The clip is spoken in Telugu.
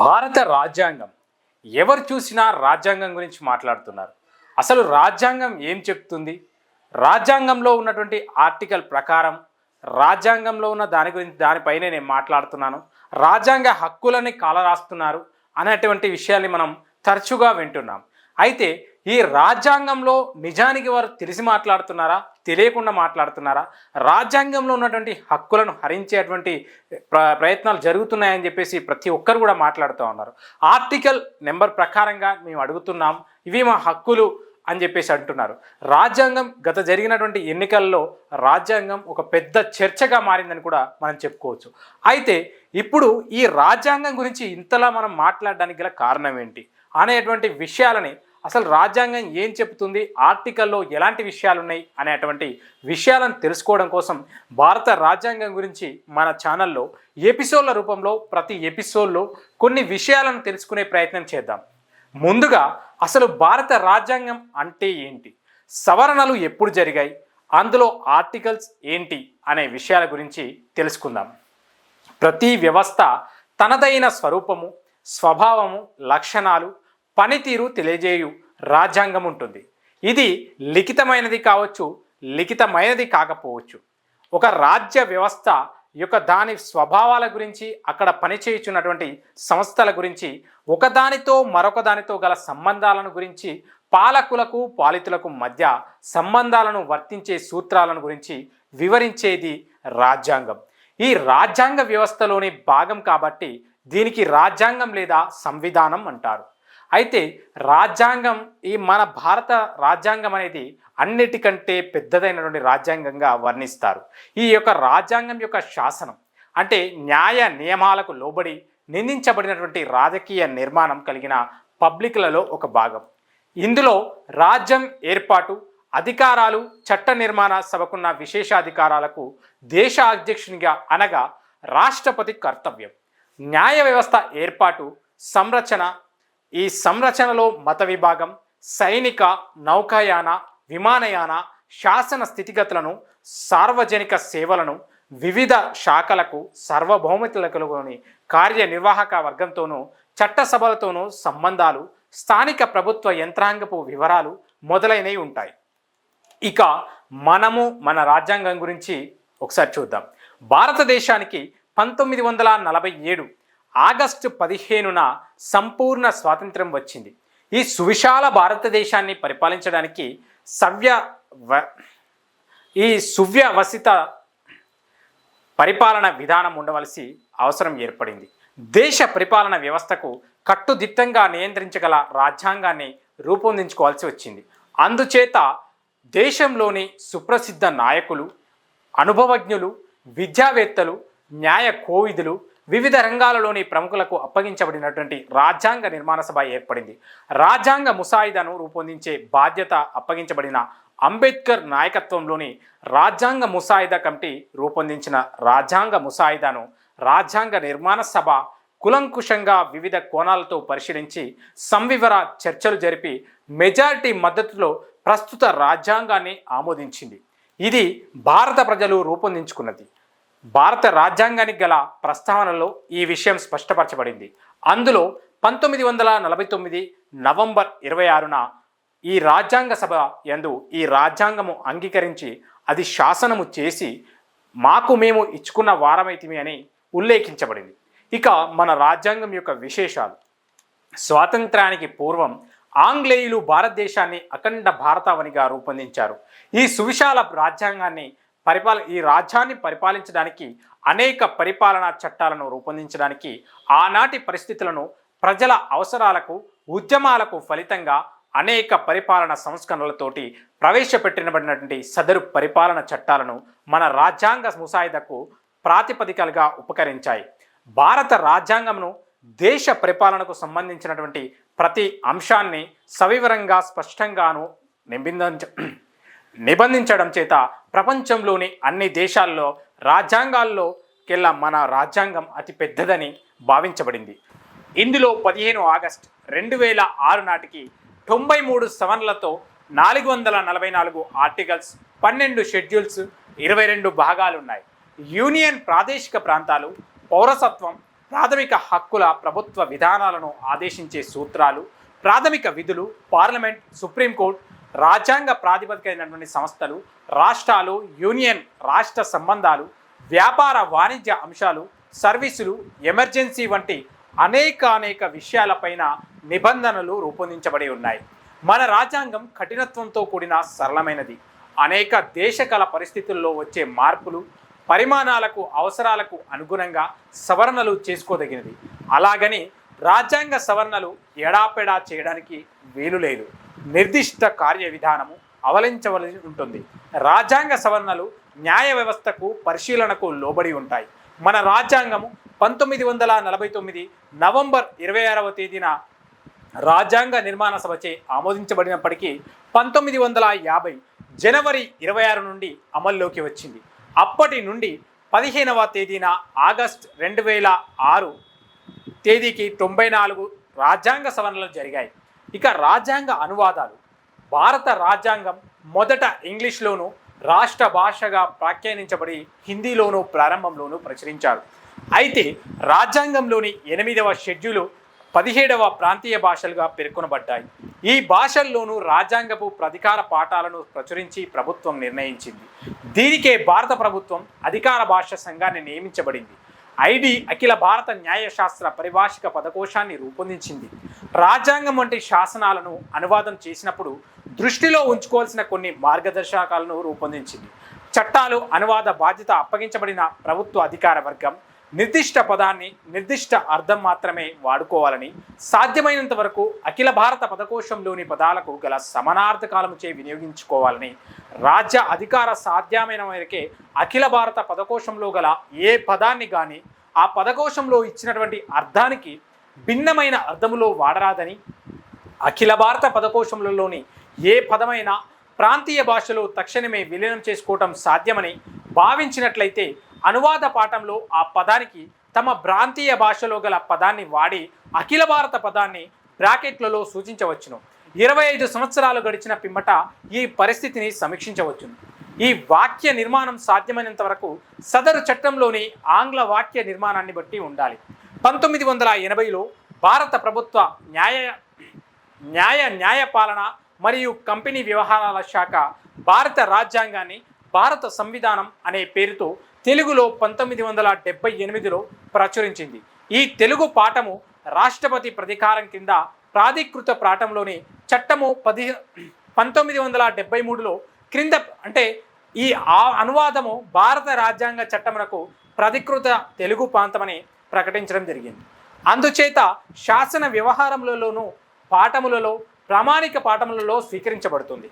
భారత రాజ్యాంగం ఎవరు చూసినా రాజ్యాంగం గురించి మాట్లాడుతున్నారు. అసలు రాజ్యాంగం ఏం చెప్తుంది? రాజ్యాంగంలో ఉన్నటువంటి ఆర్టికల్ ప్రకారం రాజ్యాంగంలో ఉన్న దాని గురించి దానిపైనే నేను మాట్లాడుతున్నాను. రాజ్యాంగ హక్కులని కాలరాస్తున్నారు అనేటువంటి విషయాన్ని మనం తరచుగా వింటున్నాం. అయితే ఈ రాజ్యాంగంలో నిజానికి వారు తెలిసి మాట్లాడుతున్నారా, తెలియకుండా మాట్లాడుతున్నారా, రాజ్యాంగంలో ఉన్నటువంటి హక్కులను హరించేటువంటి ప్రయత్నాలు జరుగుతున్నాయని చెప్పేసి ప్రతి ఒక్కరు కూడా మాట్లాడుతూ ఉన్నారు. ఆర్టికల్ నెంబర్ ప్రకారంగా మేము అడుగుతున్నాం, ఇవి మా హక్కులు అని చెప్పేసి అంటున్నారు. రాజ్యాంగం గత జరిగినటువంటి ఎన్నికల్లో రాజ్యాంగం ఒక పెద్ద చర్చగా మారిందని కూడా మనం చెప్పుకోవచ్చు. అయితే ఇప్పుడు ఈ రాజ్యాంగం గురించి ఇంతలా మనం మాట్లాడడానికి గల కారణం ఏంటి అనేటువంటి విషయాలని, అసలు రాజ్యాంగం ఏం చెబుతుంది, ఆర్టికల్లో ఎలాంటి విషయాలు ఉన్నాయి అనేటువంటి విషయాలను తెలుసుకోవడం కోసం భారత రాజ్యాంగం గురించి మన ఛానల్లో ఎపిసోడ్ల రూపంలో ప్రతి ఎపిసోడ్లో కొన్ని విషయాలను తెలుసుకునే ప్రయత్నం చేద్దాం. ముందుగా అసలు భారత రాజ్యాంగం అంటే ఏంటి, సవరణలు ఎప్పుడు జరిగాయి, అందులో ఆర్టికల్స్ ఏంటి అనే విషయాల గురించి తెలుసుకుందాం. ప్రతి వ్యవస్థ తనదైన స్వరూపము, స్వభావము, లక్షణాలు, పనితీరు తెలియజేయు రాజ్యాంగం ఉంటుంది. ఇది లిఖితమైనది కావచ్చు, లిఖితమైనది కాకపోవచ్చు. ఒక రాజ్య వ్యవస్థ యొక్క దాని స్వభావాల గురించి, అక్కడ పనిచేయుచున్నటువంటి సంస్థల గురించి, ఒకదానితో మరొక దానితో గల సంబంధాలను గురించి, పాలకులకు పాలితులకు మధ్య సంబంధాలను వర్తించే సూత్రాలను గురించి వివరించేది రాజ్యాంగం. ఈ రాజ్యాంగ వ్యవస్థలోని భాగం కాబట్టి దీనికి రాజ్యాంగం లేదా సంవిధానం అంటారు. అయితే రాజ్యాంగం, ఈ మన భారత రాజ్యాంగం అనేది అన్నిటికంటే పెద్దదైనటువంటి రాజ్యాంగంగా వర్ణిస్తారు. ఈ యొక్క రాజ్యాంగం యొక్క శాసనం అంటే న్యాయ నియమాలకు లోబడి నిర్మించబడినటువంటి రాజకీయ నిర్మాణం కలిగిన పబ్లిక్లలో ఒక భాగం. ఇందులో రాజ్యం ఏర్పాటు, అధికారాలు, చట్ట నిర్మాణ సభకున్న విశేషాధికారాలకు దేశ అధ్యక్షునిగా అనగా రాష్ట్రపతి కర్తవ్యం. న్యాయ వ్యవస్థ ఏర్పాటు, సంరచన, ఈ సంరచనలో మత విభాగం, సైనిక, నౌకాయాన, విమానయాన, శాసన స్థితిగతులను, సార్వజనిక సేవలను, వివిధ శాఖలకు సార్వభౌమతలకులోని కార్యనిర్వాహక వర్గంతోనూ చట్టసభలతోనూ సంబంధాలు, స్థానిక ప్రభుత్వ యంత్రాంగపు వివరాలు మొదలైనవి ఉంటాయి. ఇక మనము మన రాజ్యాంగం గురించి ఒకసారి చూద్దాం. భారతదేశానికి 1947 ఆగస్టు 15న సంపూర్ణ స్వాతంత్ర్యం వచ్చింది. ఈ సువిశాల భారతదేశాన్ని పరిపాలించడానికి సువ్యవస్థిత పరిపాలన విధానం ఉండవలసి అవసరం ఏర్పడింది. దేశ పరిపాలన వ్యవస్థకు కట్టుదిట్టంగా నియంత్రించగల రాజ్యాంగాన్ని రూపొందించుకోవాల్సి వచ్చింది. అందుచేత దేశంలోని సుప్రసిద్ధ నాయకులు, అనుభవజ్ఞులు, విద్యావేత్తలు, న్యాయ కోవిదులు, వివిధ రంగాలలోని ప్రముఖులకు అప్పగించబడినటువంటి రాజ్యాంగ నిర్మాణ సభ ఏర్పడింది. రాజ్యాంగ ముసాయిదాను రూపొందించే బాధ్యత అప్పగించబడిన అంబేద్కర్ నాయకత్వంలోని రాజ్యాంగ ముసాయిదా కమిటీ రూపొందించిన రాజ్యాంగ ముసాయిదాను రాజ్యాంగ నిర్మాణ సభ కులంకుషంగా వివిధ కోణాలతో పరిశీలించి సంవివర చర్చలు జరిపి మెజారిటీ మద్దతులో ప్రస్తుత రాజ్యాంగాన్ని ఆమోదించింది. ఇది భారత ప్రజలు రూపొందించుకున్నది. భారత రాజ్యాంగానికి గల ప్రస్తావనలో ఈ విషయం స్పష్టపరచబడింది. అందులో 1949 నవంబర్ 26న ఈ రాజ్యాంగ సభ యందు ఈ రాజ్యాంగము అంగీకరించి అది శాసనము చేసి మాకు మేము ఇచ్చుకున్న వారమైతిమి అని ఉల్లేఖించబడింది. ఇక మన రాజ్యాంగం యొక్క విశేషాలు. స్వాతంత్రానికి పూర్వం ఆంగ్లేయులు భారతదేశాన్ని అఖండ భారతావనిగా రూపొందించారు. ఈ సువిశాల రాజ్యాంగాన్ని ఈ రాజ్యాన్ని పరిపాలించడానికి అనేక పరిపాలనా చట్టాలను రూపొందించడానికి ఆనాటి పరిస్థితులను, ప్రజల అవసరాలకు, ఉద్యమాలకు ఫలితంగా అనేక పరిపాలన సంస్కరణలతోటి ప్రవేశపెట్టినబడినటువంటి సదరు పరిపాలన చట్టాలను మన రాజ్యాంగ ముసాయిదాకు ప్రాతిపదికలుగా ఉపకరించాయి. భారత రాజ్యాంగంను దేశ పరిపాలనకు సంబంధించినటువంటి ప్రతి అంశాన్ని సవివరంగా స్పష్టంగాను నిబంధించడం చేత ప్రపంచంలోని అన్ని దేశాల్లో రాజ్యాంగాల్లోకెల్లా మన రాజ్యాంగం అతి పెద్దదని భావించబడింది. ఇందులో 15 ఆగస్టు 2006 నాటికి 93 సవరణలతో 444 ఆర్టికల్స్, 12 షెడ్యూల్స్, 22 భాగాలున్నాయి. యూనియన్ ప్రాదేశిక ప్రాంతాలు, పౌరసత్వం, ప్రాథమిక హక్కుల ప్రభుత్వ విధానాలను ఆదేశించే సూత్రాలు, ప్రాథమిక విధులు, పార్లమెంట్, సుప్రీంకోర్టు, రాజ్యాంగ ప్రాతిపదికైనటువంటి సంస్థలు, రాష్ట్రాలు, యూనియన్ రాష్ట్ర సంబంధాలు, వ్యాపార వాణిజ్య అంశాలు, సర్వీసులు, ఎమర్జెన్సీ వంటి అనేక విషయాలపైన నిబంధనలు రూపొందించబడి ఉన్నాయి. మన రాజ్యాంగం కఠినత్వంతో కూడిన సరళమైనది. అనేక దేశకాల పరిస్థితుల్లో వచ్చే మార్పులు, పరిమాణాలకు, అవసరాలకు అనుగుణంగా సవరణలు చేసుకోదగినది. అలాగని రాజ్యాంగ సవరణలు ఎడాపెడా చేయడానికి వీలు లేదు. నిర్దిష్ట కార్య విధానము అవలంబించవలసి ఉంటుంది. రాజ్యాంగ సవరణలు న్యాయ వ్యవస్థకు, పరిశీలనకు లోబడి ఉంటాయి. మన రాజ్యాంగము 1949 నవంబర్ 26వ తేదీన రాజ్యాంగ నిర్మాణ సభచే ఆమోదించబడినప్పటికీ 1950 జనవరి 26 నుండి అమల్లోకి వచ్చింది. అప్పటి నుండి 15వ తేదీన ఆగస్టు 2006 తేదీకి 94 రాజ్యాంగ సవరణలు జరిగాయి. ఇక రాజ్యాంగ అనువాదాలు. భారత రాజ్యాంగం మొదట ఇంగ్లీష్లోను, రాష్ట్ర భాషగా వ్యాఖ్యానించబడి హిందీలోనూ ప్రారంభంలోనూ ప్రచురించారు. అయితే రాజ్యాంగంలోని 8వ షెడ్యూలు 17వ ప్రాంతీయ భాషలుగా పేర్కొనబడ్డాయి. ఈ భాషల్లోనూ రాజ్యాంగపు అధికార పాఠాలను ప్రచురించి ప్రభుత్వం నిర్ణయించింది. దీనికే భారత ప్రభుత్వం అధికార భాష సంఘాన్ని నియమించబడింది. ఐడి అఖిల భారత న్యాయశాస్త్ర పరిభాషిక పదకోశాన్ని రూపొందించింది. రాజ్యాంగం వంటి శాసనాలను అనువాదం చేసినప్పుడు దృష్టిలో ఉంచుకోవాల్సిన కొన్ని మార్గదర్శకాలను రూపొందించింది. చట్టాలు అనువాద బాధ్యత అప్పగించబడిన ప్రభుత్వ అధికార వర్గం నిర్దిష్ట పదాన్ని నిర్దిష్ట అర్థం మాత్రమే వాడుకోవాలని, సాధ్యమైనంత వరకు అఖిల భారత పదకోశంలోని పదాలకు గల సమానార్థకాలముచే వినియోగించుకోవాలని, రాజ్య అధికార సాధ్యమైన మేరకే అఖిల భారత పదకోశంలో గల ఏ పదాన్ని కానీ ఆ పదకోశంలో ఇచ్చినటువంటి అర్థానికి భిన్నమైన అర్థములో వాడరాదని, అఖిల భారత పదకోశంలోని ఏ పదమైనా ప్రాంతీయ భాషలో తక్షణమే విలీనం చేసుకోవటం సాధ్యమని భావించినట్లయితే అనువాద పాఠంలో ఆ పదానికి తమ ప్రాంతీయ భాషలో గల పదాన్ని వాడి అఖిల భారత పదాన్ని బ్రాకెట్లలో సూచించవచ్చును. 25 సంవత్సరాలు గడిచిన పిమ్మట ఈ పరిస్థితిని సమీక్షించవచ్చును. ఈ వాక్య నిర్మాణం సాధ్యమైనంత వరకు సదరు చట్టంలోని ఆంగ్ల వాక్య నిర్మాణాన్ని బట్టి ఉండాలి. 1980లో భారత ప్రభుత్వ న్యాయపాలన మరియు కంపెనీ వ్యవహారాల శాఖ భారత రాజ్యాంగాన్ని భారత సంవిధానం అనే పేరుతో తెలుగులో 1978లో ప్రచురించింది. ఈ తెలుగు పాఠము రాష్ట్రపతి ప్రాధికారం కింద ప్రాధికృత పాఠంలోని చట్టము 1973లో క్రింద అంటే ఈ అనువాదము భారత రాజ్యాంగ చట్టమునకు ప్రాధికృత తెలుగు ప్రాంతమని ప్రకటించడం జరిగింది. అందుచేత శాసన వ్యవహారములలోనూ పాఠములలో ప్రామాణిక పాఠములలో స్వీకరించబడుతుంది.